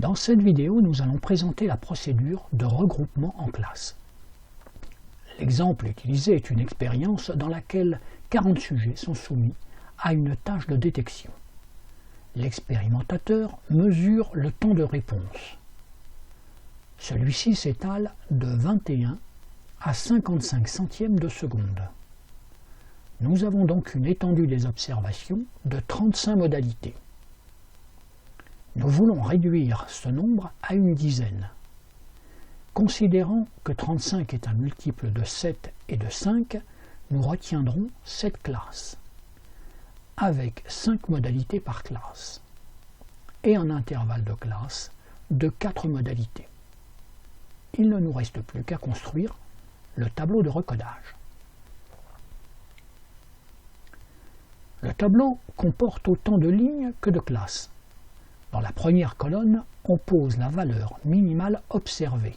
Dans cette vidéo, nous allons présenter la procédure de regroupement en classe. L'exemple utilisé est une expérience dans laquelle 40 sujets sont soumis à une tâche de détection. L'expérimentateur mesure le temps de réponse. Celui-ci s'étale de 21 à 55 centièmes de seconde. Nous avons donc une étendue des observations de 35 modalités. Nous voulons réduire ce nombre à une dizaine. Considérant que 35 est un multiple de 7 et de 5, nous retiendrons cette classe, avec 5 modalités par classe, et un intervalle de classe de 4 modalités. Il ne nous reste plus qu'à construire le tableau de recodage. Le tableau comporte autant de lignes que de classes. Dans la première colonne, on pose la valeur minimale observée,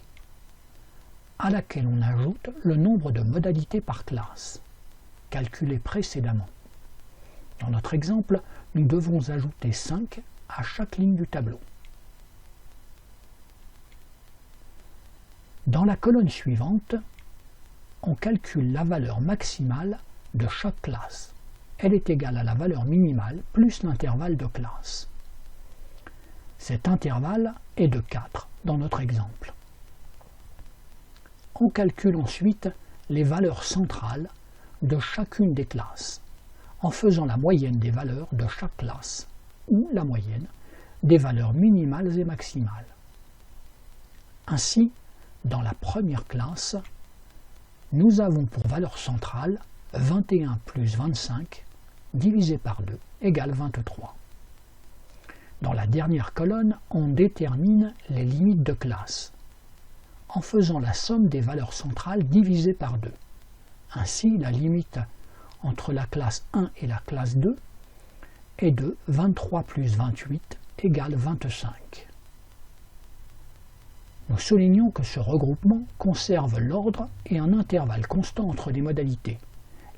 à laquelle on ajoute le nombre de modalités par classe, calculé précédemment. Dans notre exemple, nous devons ajouter 5 à chaque ligne du tableau. Dans la colonne suivante, on calcule la valeur maximale de chaque classe. Elle est égale à la valeur minimale plus l'intervalle de classe. Cet intervalle est de 4 dans notre exemple. On calcule ensuite les valeurs centrales de chacune des classes, en faisant la moyenne des valeurs de chaque classe, ou la moyenne des valeurs minimales et maximales. Ainsi, dans la première classe, nous avons pour valeur centrale 21 plus 25 divisé par 2 égale 23. Dans la dernière colonne, on détermine les limites de classe, en faisant la somme des valeurs centrales divisées par 2. Ainsi, la limite entre la classe 1 et la classe 2 est de 23 plus 28 égale 25. Nous soulignons que ce regroupement conserve l'ordre et un intervalle constant entre les modalités.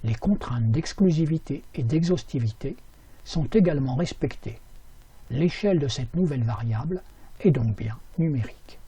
Les contraintes d'exclusivité et d'exhaustivité sont également respectées. L'échelle de cette nouvelle variable est donc bien numérique.